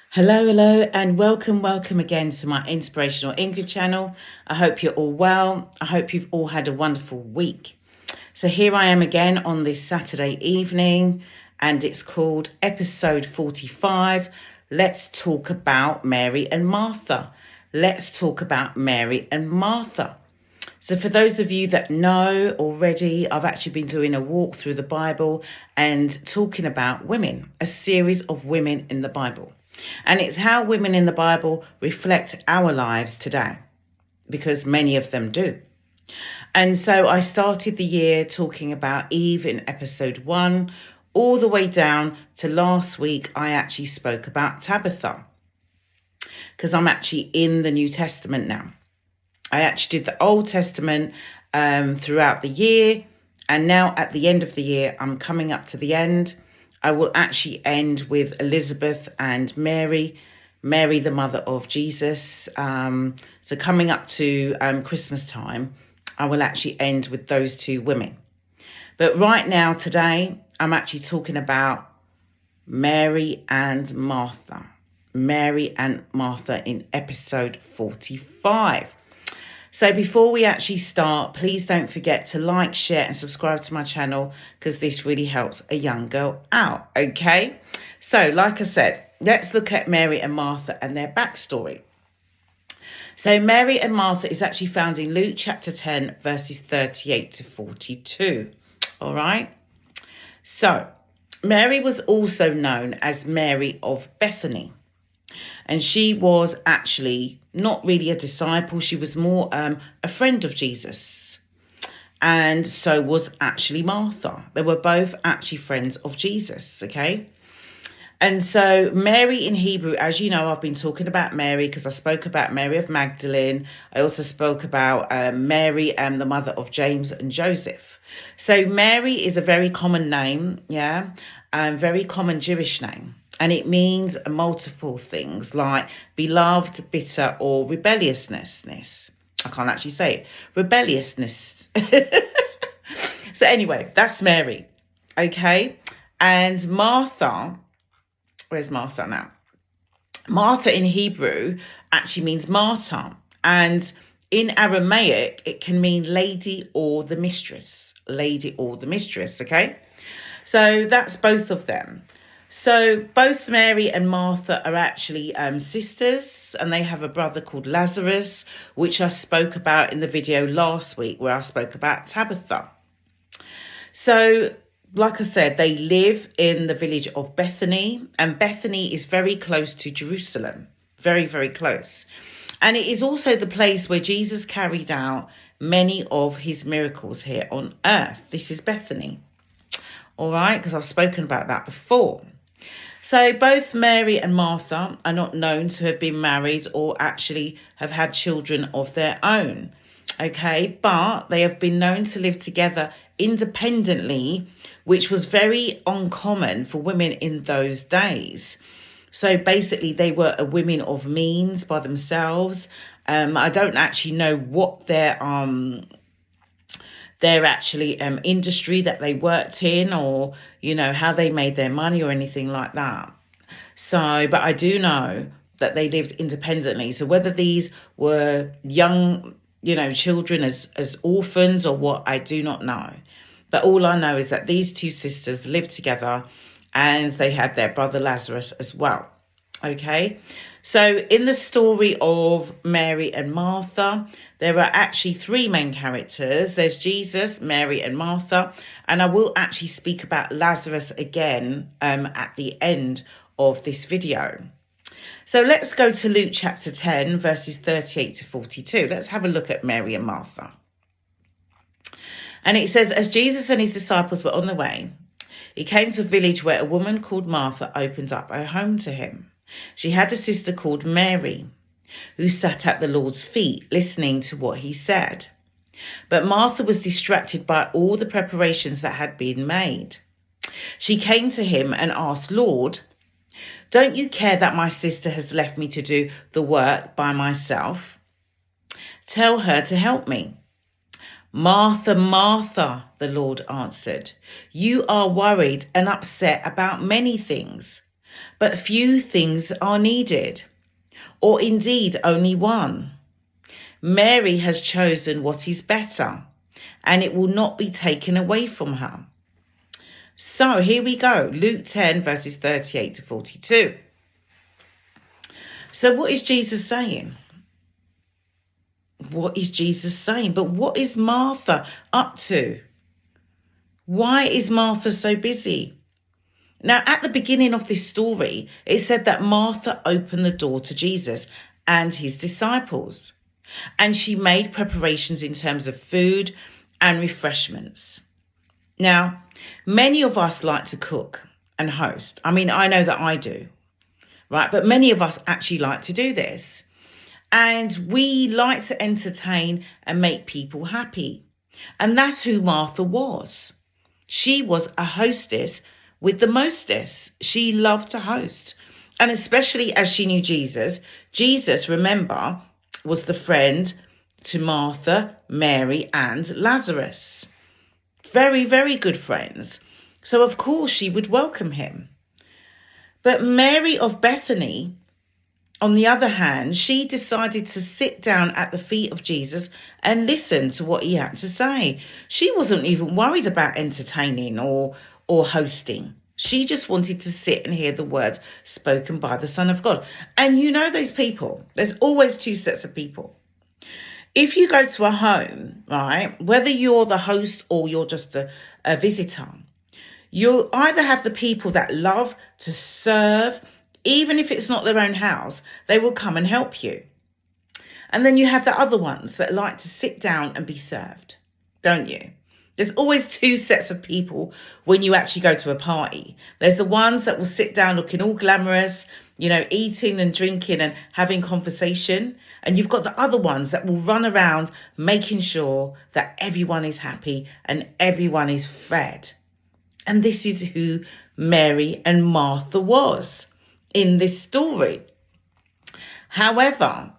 Hello, and welcome again to my Inspirational Ingrid channel. I hope you're all well. I hope you've all had a wonderful week. So here I am again on this Saturday evening, and it's called episode 45. Let's talk about Mary and Martha. Let's talk about Mary and Martha. So for those of you that know already, I've actually been doing a walk through the Bible and talking about women, a series of women in the Bible. And it's how women in the Bible reflect our lives today, because many of them do. And so I started the year talking about Eve in episode 1, all the way down to last week. I actually spoke about Tabitha, because I'm actually in the New Testament now. I actually did the Old Testament throughout the year. And now at the end of the year, I'm coming up to the end. I will actually end with Elizabeth and Mary, the mother of Jesus. So coming up to Christmas time, I will actually end with those two women. But right now, today, I'm actually talking about Mary and Martha. Mary and Martha in episode 45. So before we actually start, please don't forget to like, share and subscribe to my channel, because this really helps a young girl out, okay? So like I said, let's look at Mary and Martha and their backstory. So Mary and Martha is actually found in Luke chapter 10, verses 38 to 42, all right? So Mary was also known as Mary of Bethany. And she was actually not really a disciple. She was more a friend of Jesus. And so was actually Martha. They were both actually friends of Jesus, okay? And so Mary in Hebrew, as you know, I've been talking about Mary because I spoke about Mary of Magdalene. I also spoke about Mary, the mother of James and Joseph. So Mary is a very common name, yeah, very common Jewish name. And it means multiple things like beloved, bitter, or rebelliousness. I can't actually say it. Rebelliousness. So anyway, that's Mary. Okay. And Martha, where's Martha now? Martha in Hebrew actually means martyr. And in Aramaic, it can mean lady or the mistress. Lady or the mistress. Okay. So that's both of them. So both Mary and Martha are actually sisters, and they have a brother called Lazarus, which I spoke about in the video last week where I spoke about Tabitha. So like I said, they live in the village of Bethany, and Bethany is very close to Jerusalem, very, very close. And it is also the place where Jesus carried out many of his miracles here on earth. This is Bethany. All right, because I've spoken about that before. So both Mary and Martha are not known to have been married or actually have had children of their own. Okay, but they have been known to live together independently, which was very uncommon for women in those days. So basically, they were a women of means by themselves. I don't actually know what their actually industry that they worked in, or how they made their money or anything like that. So but I do know that they lived independently. So whether these were young children as orphans or what, I do not know. But all I know is that these two sisters lived together, and they had their brother Lazarus as well. Okay, so in the story of Mary and Martha, there are actually three main characters. There's Jesus, Mary and Martha, and I will actually speak about Lazarus again at the end of this video. So let's go to Luke chapter 10, verses 38 to 42. Let's have a look at Mary and Martha. And it says, as Jesus and his disciples were on the way, he came to a village where a woman called Martha opened up her home to him. She had a sister called Mary, who sat at the Lord's feet, listening to what he said. But Martha was distracted by all the preparations that had been made. She came to him and asked, Lord, don't you care that my sister has left me to do the work by myself? Tell her to help me. Martha, Martha, the Lord answered, you are worried and upset about many things, but few things are needed, or indeed only one. Mary has chosen what is better, and it will not be taken away from her. So here we go, Luke 10 verses 38 to 42. So what is Jesus saying? What is Jesus saying? But what is Martha up to? Why is Martha so busy? Now, at the beginning of this story, it said that Martha opened the door to Jesus and his disciples, and she made preparations in terms of food and refreshments. Now, many of us like to cook and host. I mean, I know that I do, right? But many of us actually like to do this. And we like to entertain and make people happy. And that's who Martha was. She was a hostess with the mostest. She loved to host. And especially as she knew Jesus, Jesus, remember, was the friend to Martha, Mary, and Lazarus. Very, very good friends. So of course she would welcome him. But Mary of Bethany, on the other hand, she decided to sit down at the feet of Jesus and listen to what he had to say. She wasn't even worried about entertaining or hosting. She just wanted to sit and hear the words spoken by the Son of God. And you know those people. There's always two sets of people. If you go to a home, right, whether you're the host or you're just a visitor, you'll either have the people that love to serve. Even if it's not their own house, they will come and help you. And then you have the other ones that like to sit down and be served, don't you? There's always two sets of people when you actually go to a party. There's the ones that will sit down looking all glamorous, you know, eating and drinking and having conversation. And you've got the other ones that will run around making sure that everyone is happy and everyone is fed. And this is who Mary and Martha was in this story. However,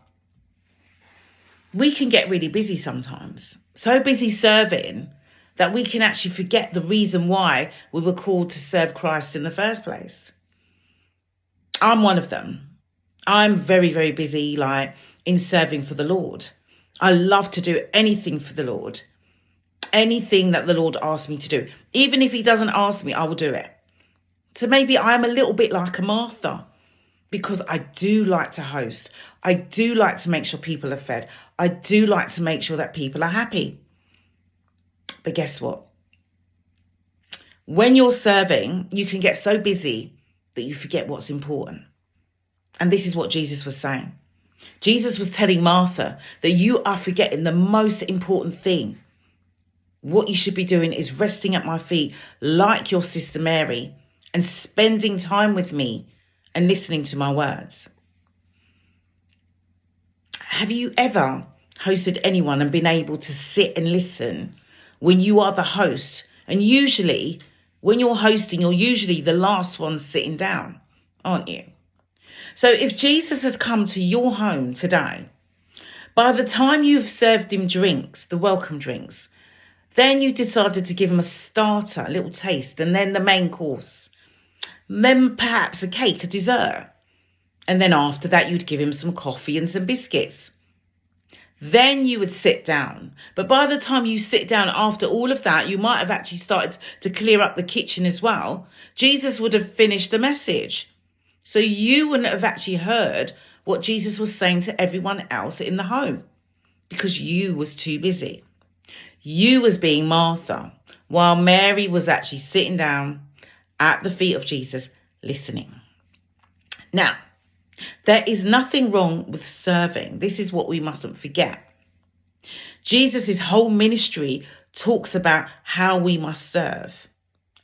we can get really busy sometimes. So busy serving that we can actually forget the reason why we were called to serve Christ in the first place. I'm one of them. I'm very, very busy, in serving for the Lord. I love to do anything for the Lord. Anything that the Lord asks me to do. Even if he doesn't ask me, I will do it. So maybe I'm a little bit like a Martha, because I do like to host. I do like to make sure people are fed. I do like to make sure that people are happy. But guess what? When you're serving, you can get so busy that you forget what's important. And this is what Jesus was saying. Jesus was telling Martha that you are forgetting the most important thing. What you should be doing is resting at my feet like your sister Mary and spending time with me and listening to my words. Have you ever hosted anyone and been able to sit and listen when you are the host? And usually when you're hosting, you're usually the last one sitting down, aren't you? So if Jesus has come to your home today, by the time you've served him drinks, the welcome drinks, then you decided to give him a starter, a little taste, and then the main course, then perhaps a cake, a dessert. And then after that, you'd give him some coffee and some biscuits. Then you would sit down. But by the time you sit down after all of that, you might have actually started to clear up the kitchen as well. Jesus would have finished the message. So you wouldn't have actually heard what Jesus was saying to everyone else in the home because you was too busy. You was being Martha while Mary was actually sitting down at the feet of Jesus listening. Now, there is nothing wrong with serving. This is what we mustn't forget. Jesus' whole ministry talks about how we must serve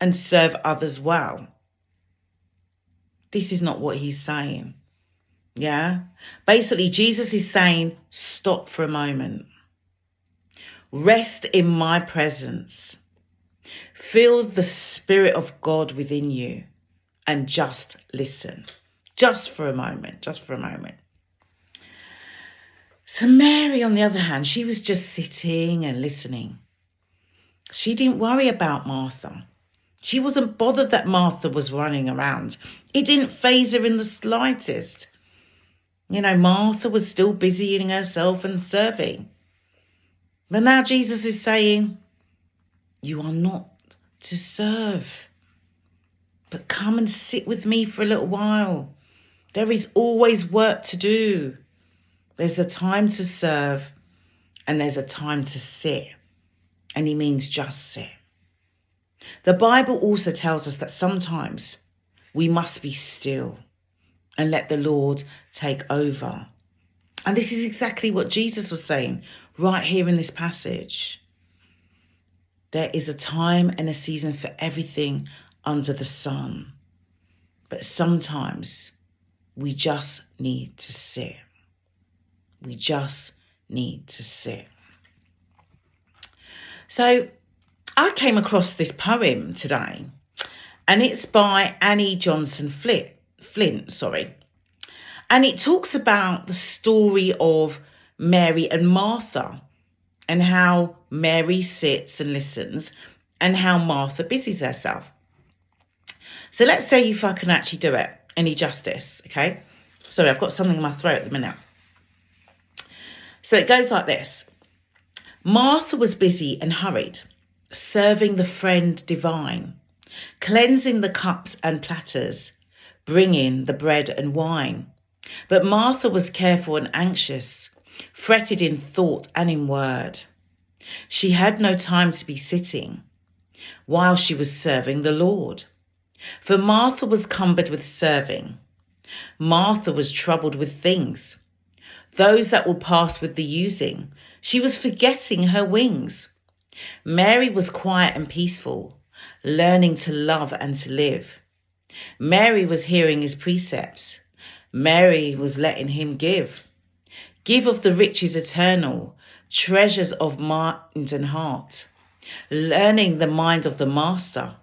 and serve others well. This is not what he's saying. Yeah? Basically, Jesus is saying, stop for a moment. Rest in my presence. Feel the Spirit of God within you and just listen. Just for a moment. Just for a moment. So Mary, on the other hand, she was just sitting and listening. She didn't worry about Martha. She wasn't bothered that Martha was running around. It didn't faze her in the slightest. Martha was still busying herself and serving. But now Jesus is saying, you are not to serve, but come and sit with me for a little while. There is always work to do. There's a time to serve and there's a time to sit. And he means just sit. The Bible also tells us that sometimes we must be still and let the Lord take over. And this is exactly what Jesus was saying right here in this passage. There is a time and a season for everything under the sun. But sometimes we just need to sit. We just need to sit. So I came across this poem today, and it's by Annie Johnson Flint. And it talks about the story of Mary and Martha and how Mary sits and listens and how Martha busies herself. So let's see if I can actually do it any justice, okay? Sorry, I've got something in my throat at the minute. So it goes like this. Martha was busy and hurried, serving the friend divine, cleansing the cups and platters, bringing the bread and wine. But Martha was careful and anxious, fretted in thought and in word. She had no time to be sitting while she was serving the Lord. For Martha was cumbered with serving. Martha was troubled with things, those that will pass with the using. She was forgetting her wings. Mary was quiet and peaceful, learning to love and to live. Mary was hearing his precepts. Mary was letting him give. Give of the riches eternal, treasures of mind and heart. Learning the mind of the master,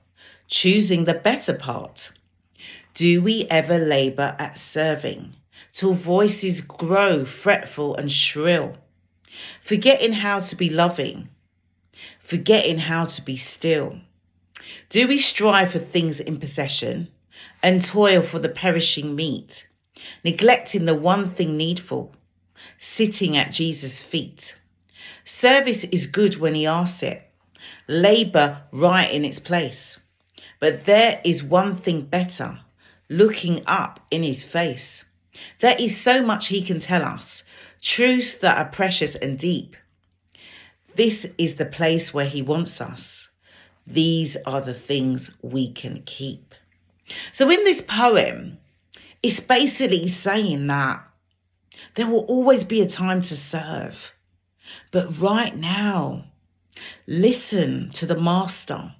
choosing the better part. Do we ever labour at serving, till voices grow fretful and shrill, forgetting how to be loving, forgetting how to be still? Do we strive for things in possession, and toil for the perishing meat, neglecting the one thing needful, sitting at Jesus' feet? Service is good when he asks it, labour right in its place. But there is one thing better, looking up in his face. There is so much he can tell us, truths that are precious and deep. This is the place where he wants us. These are the things we can keep. So in this poem, it's basically saying that there will always be a time to serve. But right now, listen to the master.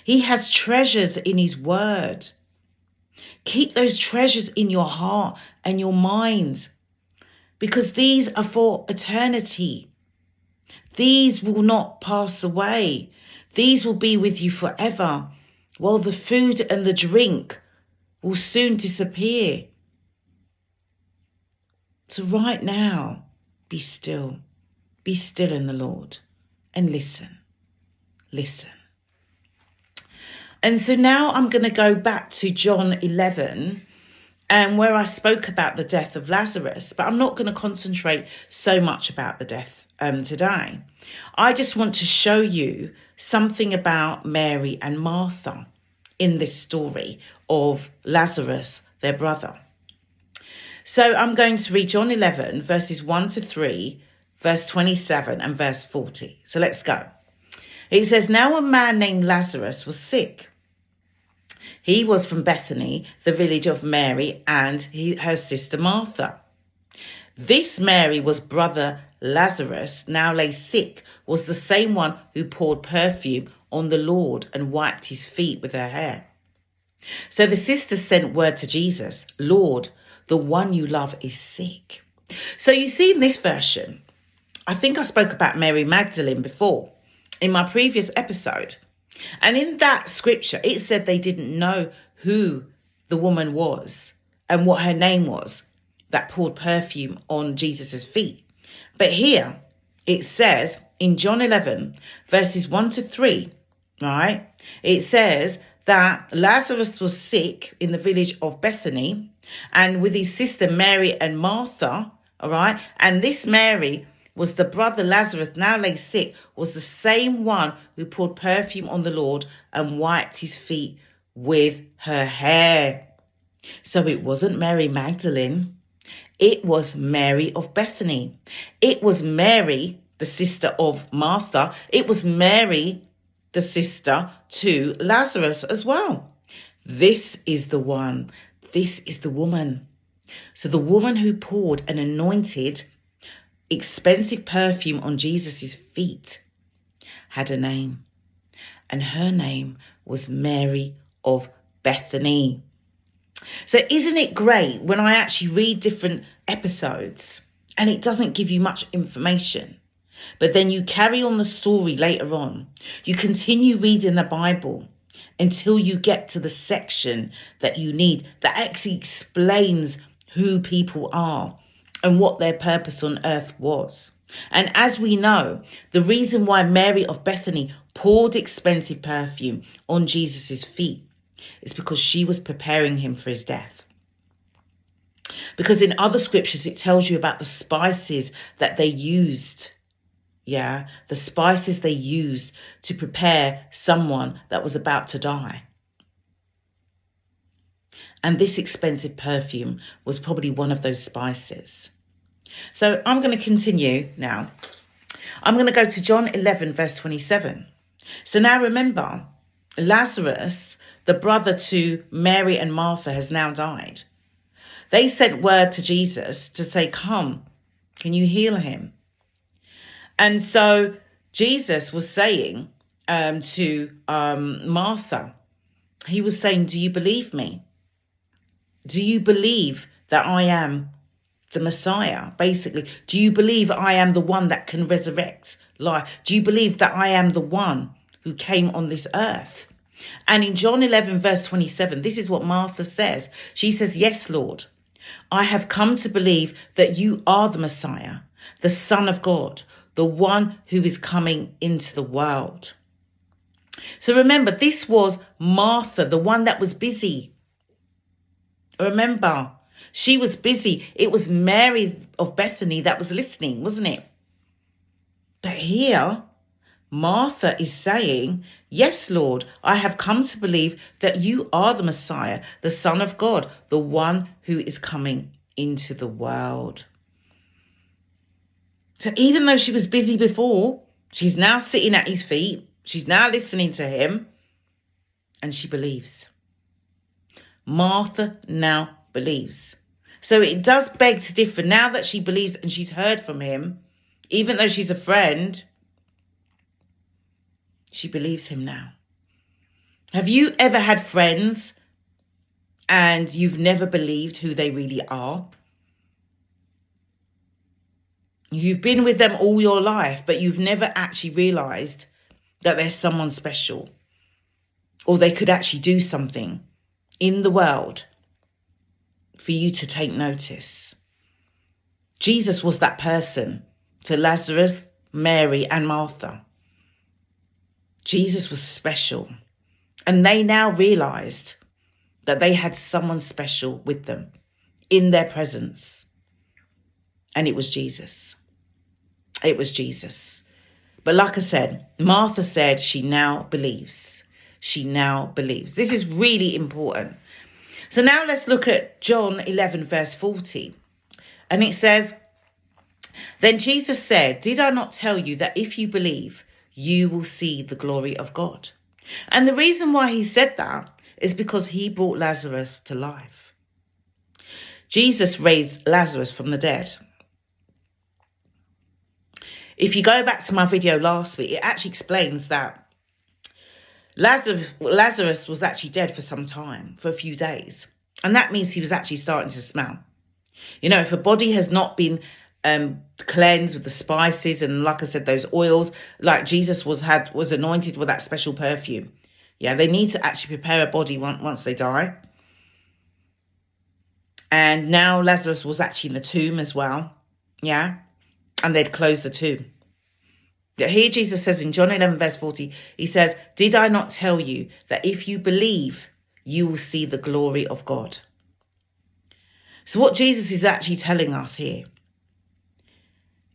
He has treasures in his word. Keep those treasures in your heart and your mind, because these are for eternity. These will not pass away. These will be with you forever, while the food and the drink will soon disappear. So right now, be still. Be still in the Lord and listen. Listen. And so now I'm going to go back to John 11, and where I spoke about the death of Lazarus, but I'm not going to concentrate so much about the death today. I just want to show you something about Mary and Martha in this story of Lazarus, their brother. So I'm going to read John 11, verses 1 to 3, verse 27 and verse 40. So let's go. It says, now a man named Lazarus was sick. He was from Bethany, the village of Mary and her sister Martha. This Mary was brother Lazarus, now lay sick, was the same one who poured perfume on the Lord and wiped his feet with her hair. So the sisters sent word to Jesus, Lord, the one you love is sick. So you see in this version, I think I spoke about Mary Magdalene before in my previous episode. And in that scripture, it said they didn't know who the woman was and what her name was that poured perfume on Jesus's feet. But here it says in John 11, verses 1 to 3, right? It says that Lazarus was sick in the village of Bethany, and with his sister Mary and Martha, all right? And this Mary was the brother Lazarus, now lay sick, was the same one who poured perfume on the Lord and wiped his feet with her hair. So it wasn't Mary Magdalene. It was Mary of Bethany. It was Mary, the sister of Martha. It was Mary, the sister to Lazarus as well. This is the one. This is the woman. So the woman who poured an anointed, expensive perfume on Jesus's feet had a name. And her name was Mary of Bethany. So isn't it great when I actually read different episodes and it doesn't give you much information, but then you carry on the story later on. You continue reading the Bible until you get to the section that you need that actually explains who people are and what their purpose on earth was. And as we know, the reason why Mary of Bethany poured expensive perfume on Jesus's feet is because she was preparing him for his death. Because in other scriptures, it tells you about the spices that they used. Yeah, the spices they used to prepare someone that was about to die. And this expensive perfume was probably one of those spices. So I'm going to continue now. I'm going to go to John 11, verse 27. So now remember, Lazarus, the brother to Mary and Martha, has now died. They sent word to Jesus to say, come, can you heal him? And so Jesus was saying to Martha, he was saying, do you believe me? Do you believe that I am the Messiah? Basically, do you believe I am the one that can resurrect life? Do you believe that I am the one who came on this earth? And in John 11, verse 27, this is what Martha says. She says, yes, Lord, I have come to believe that you are the Messiah, the Son of God, the one who is coming into the world. So remember, this was Martha, the one that was busy. Remember, she was busy. It was Mary of Bethany that was listening, wasn't it? But here, Martha is saying, yes, Lord, I have come to believe that you are the Messiah, the Son of God, the one who is coming into the world. So even though she was busy before, she's now sitting at his feet. She's now listening to him and she believes. Martha now believes. So it does beg to differ now that she believes and she's heard from him, even though she's a friend. She believes him now. Have you ever had friends and you've never believed who they really are? You've been with them all your life, but you've never actually realized that there's someone special or they could actually do something in the world for you to take notice. Jesus was that person to Lazarus, Mary, and Martha. Jesus was special. And they now realized that they had someone special with them in their presence. And it was Jesus. It was Jesus. But like I said, Martha said she now believes. She now believes. This is really important. So now let's look at John 11, verse 40. And it says, then Jesus said, did I not tell you that if you believe, you will see the glory of God? And the reason why he said that is because he brought Lazarus to life. Jesus raised Lazarus from the dead. If you go back to my video last week, it actually explains that Lazarus was actually dead for some time, for a few days. And that means he was actually starting to smell. You know, if a body has not been cleansed with the spices and, like I said, those oils, like Jesus was anointed with that special perfume. Yeah, they need to actually prepare a body once they die. And now Lazarus was actually in the tomb as well. Yeah, and they'd closed the tomb. Here Jesus says in John 11 verse 40, he says, did I not tell you that if you believe, you will see the glory of God? So what Jesus is actually telling us here,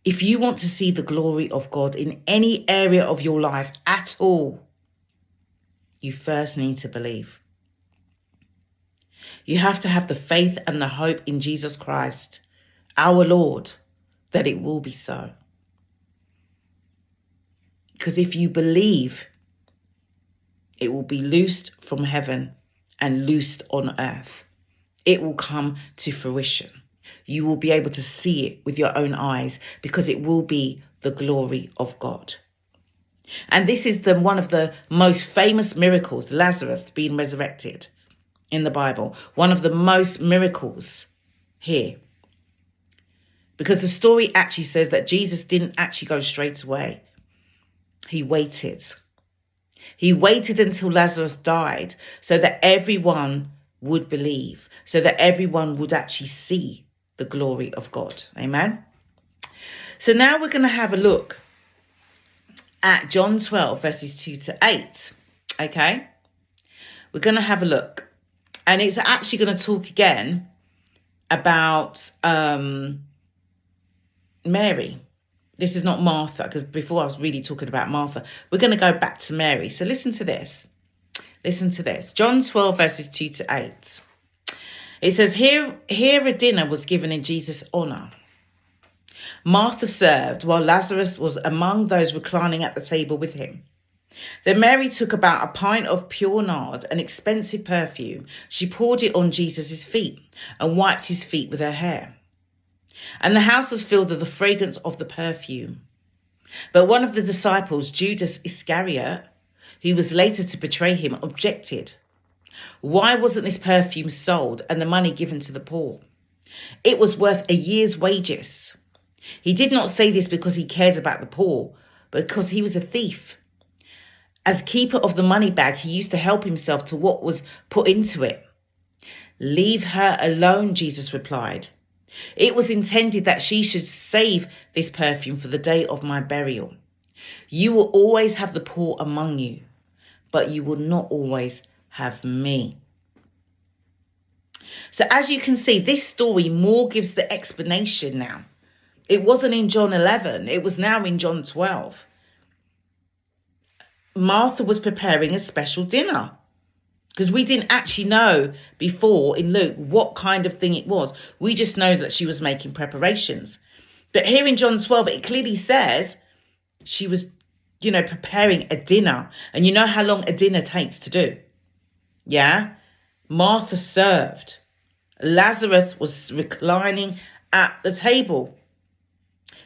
if you want to see the glory of God in any area of your life at all, you first need to believe. You have to have the faith and the hope in Jesus Christ, our Lord, that it will be so. Because if you believe, it will be loosed from heaven and loosed on earth. It will come to fruition. You will be able to see it with your own eyes because it will be the glory of God. And this is one of the most famous miracles, Lazarus being resurrected in the Bible. One of the most miracles here. Because the story actually says that Jesus didn't actually go straight away. He waited. He waited until Lazarus died so that everyone would believe, so that everyone would actually see the glory of God. Amen. So now we're going to have a look at John 12 verses 2 to 8. Okay. We're going to have a look. And it's actually going to talk again about Mary. This is not Martha, because before I was really talking about Martha. We're going to go back to Mary. So listen to this. Listen to this. John 12 verses 2 to 8. It says, here a dinner was given in Jesus' honour. Martha served while Lazarus was among those reclining at the table with him. Then Mary took about a pint of pure nard, an expensive perfume. She poured it on Jesus' feet and wiped his feet with her hair. And the house was filled with the fragrance of the perfume. But one of the disciples, Judas Iscariot, who was later to betray him, objected. Why wasn't this perfume sold and the money given to the poor? It was worth a year's wages. He did not say this because he cared about the poor, but because he was a thief. As keeper of the money bag, he used to help himself to what was put into it. Leave her alone, Jesus replied. It was intended that she should save this perfume for the day of my burial. You will always have the poor among you, but you will not always have me. So as you can see, this story more gives the explanation now. It wasn't in John 11. It was now in John 12. Martha was preparing a special dinner because we didn't actually know before in Luke what kind of thing it was. We just know that she was making preparations. But here in John 12, it clearly says she was, preparing a dinner. And you know how long a dinner takes to do? Yeah? Martha served. Lazarus was reclining at the table.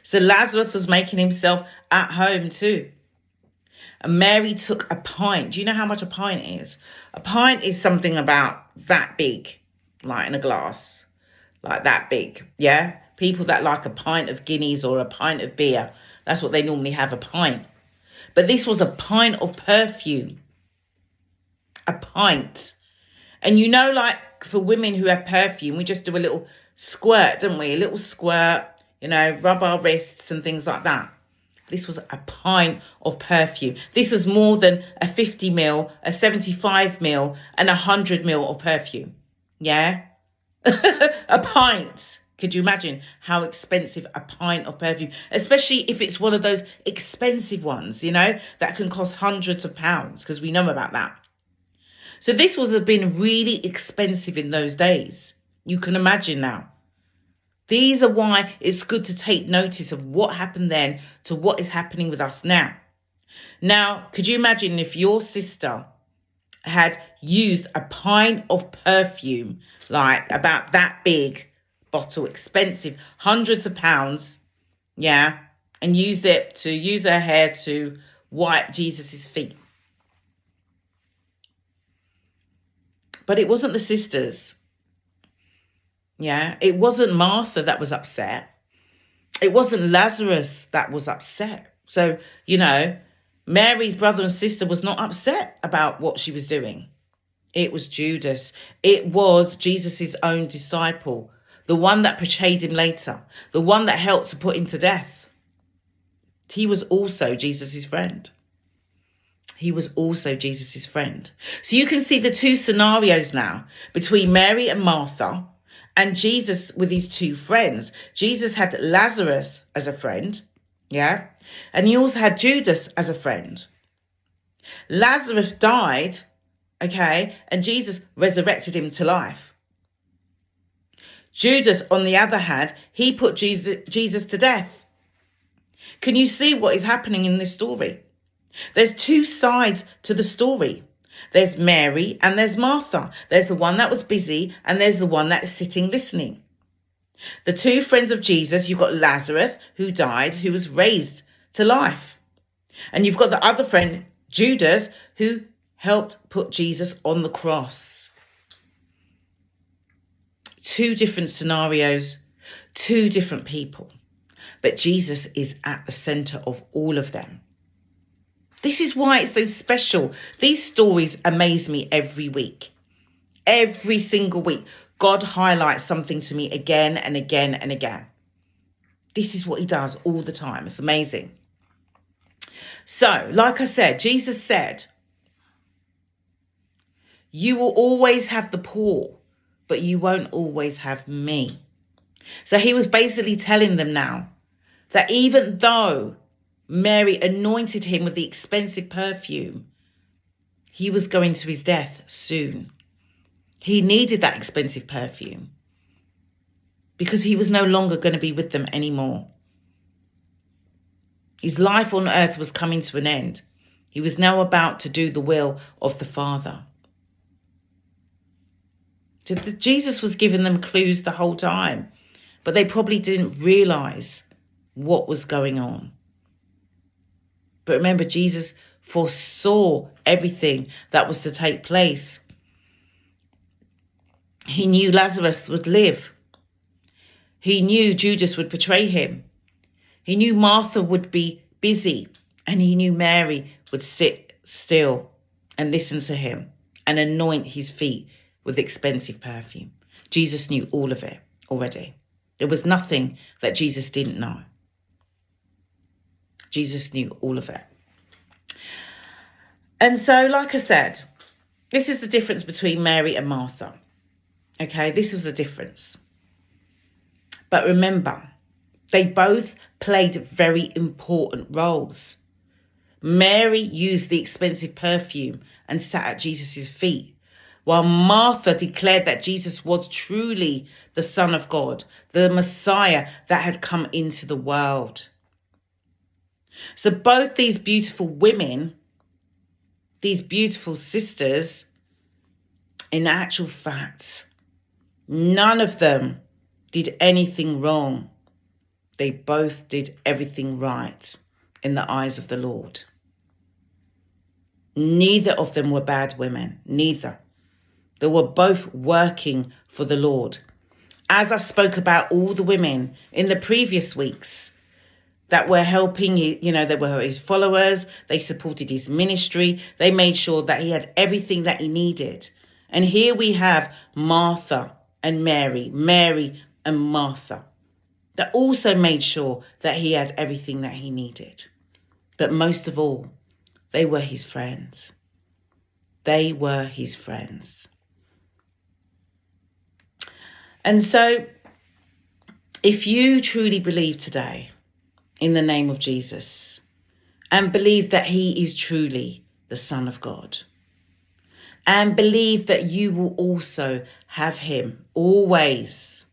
So Lazarus was making himself at home too. And Mary took a pint. Do you know how much a pint is? A pint is something about that big, like in a glass, like that big. Yeah. People that like a pint of Guinness or a pint of beer, that's what they normally have, a pint. But this was a pint of perfume. A pint. And like for women who have perfume, we just do a little squirt, don't we? A little squirt, rub our wrists and things like that. This was a pint of perfume. This was more than a 50 ml, a 75 ml, and 100 ml of perfume. Yeah? A pint. Could you imagine how expensive a pint of perfume, especially if it's one of those expensive ones, that can cost hundreds of pounds, because we know about that. So this was have been really expensive in those days. You can imagine now. These are why it's good to take notice of what happened then to what is happening with us now. Now, could you imagine if your sister had used a pint of perfume, like about that big bottle, expensive, hundreds of pounds, yeah, and used it to use her hair to wipe Jesus's feet? But it wasn't the sisters. Yeah, it wasn't Martha that was upset. It wasn't Lazarus that was upset. So, Mary's brother and sister was not upset about what she was doing. It was Judas. It was Jesus's own disciple, the one that betrayed him later, the one that helped to put him to death. He was also Jesus's friend. He was also Jesus's friend. So you can see the two scenarios now between Mary and Martha and Jesus with his two friends. Jesus had Lazarus as a friend, yeah? And he also had Judas as a friend. Lazarus died, okay, and Jesus resurrected him to life. Judas, on the other hand, he put Jesus to death. Can you see what is happening in this story? There's two sides to the story. There's Mary and there's Martha. There's the one that was busy and there's the one that is sitting listening. The two friends of Jesus, you've got Lazarus who died, who was raised to life. And you've got the other friend, Judas, who helped put Jesus on the cross. Two different scenarios, two different people. But Jesus is at the center of all of them. This is why it's so special. These stories amaze me every week. Every single week, God highlights something to me again and again and again. This is what he does all the time. It's amazing. So, like I said, Jesus said, you will always have the poor, but you won't always have me. So he was basically telling them now that even though Mary anointed him with the expensive perfume, he was going to his death soon. He needed that expensive perfume because he was no longer going to be with them anymore. His life on earth was coming to an end. He was now about to do the will of the Father. So Jesus was giving them clues the whole time, but they probably didn't realize what was going on. But remember, Jesus foresaw everything that was to take place. He knew Lazarus would live. He knew Judas would betray him. He knew Martha would be busy. And he knew Mary would sit still and listen to him and anoint his feet with expensive perfume. Jesus knew all of it already. There was nothing that Jesus didn't know. Jesus knew all of it. And so, like I said, this is the difference between Mary and Martha. Okay, this was the difference. But remember, they both played very important roles. Mary used the expensive perfume and sat at Jesus' feet, while Martha declared that Jesus was truly the Son of God, the Messiah that had come into the world. So both these beautiful women, these beautiful sisters, in actual fact, none of them did anything wrong. They both did everything right in the eyes of the Lord. Neither of them were bad women. Neither. They were both working for the Lord. As I spoke about all the women in the previous weeks that were helping, they were his followers. They supported his ministry. They made sure that he had everything that he needed. And here we have Martha and Mary and Martha, that also made sure that he had everything that he needed. But most of all, they were his friends. They were his friends. And so, if you truly believe today in the name of Jesus and believe that he is truly the Son of God, and believe that you will also have him always,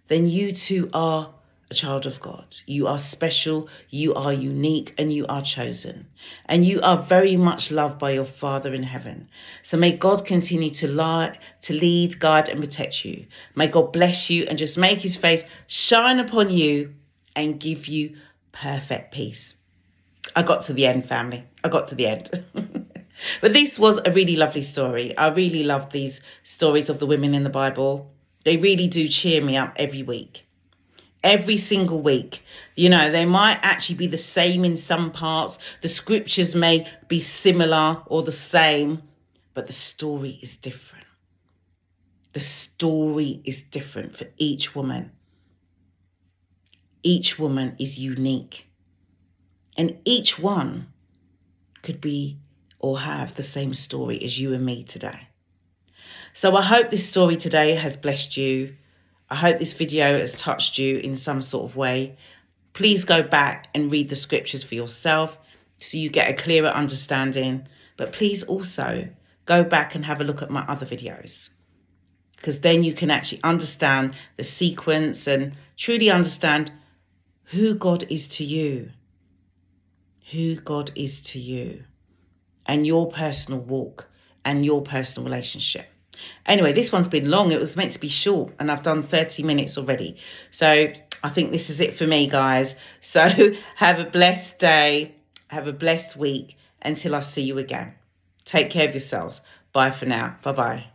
then you too are a child of God. You are special, you are unique, and you are chosen. And you are very much loved by your Father in heaven. So may God continue to lead, guide, and protect you. May God bless you and just make his face shine upon you and give you perfect peace. I got to the end, family. I got to the end. But this was a really lovely story. I really love these stories of the women in the Bible. They really do cheer me up every week. Every single week. They might actually be the same in some parts. The scriptures may be similar or the same, but the story is different. The story is different for each woman. Each woman is unique. And each one could be or have the same story as you and me today. So I hope this story today has blessed you. I hope this video has touched you in some sort of way. Please go back and read the scriptures for yourself so you get a clearer understanding. But please also go back and have a look at my other videos, because then you can actually understand the sequence and truly understand who God is to you. Who God is to you and your personal walk and your personal relationship. Anyway, this one's been long. It was meant to be short and I've done 30 minutes already. So I think this is it for me, guys. So have a blessed day. Have a blessed week until I see you again. Take care of yourselves. Bye for now. Bye-bye.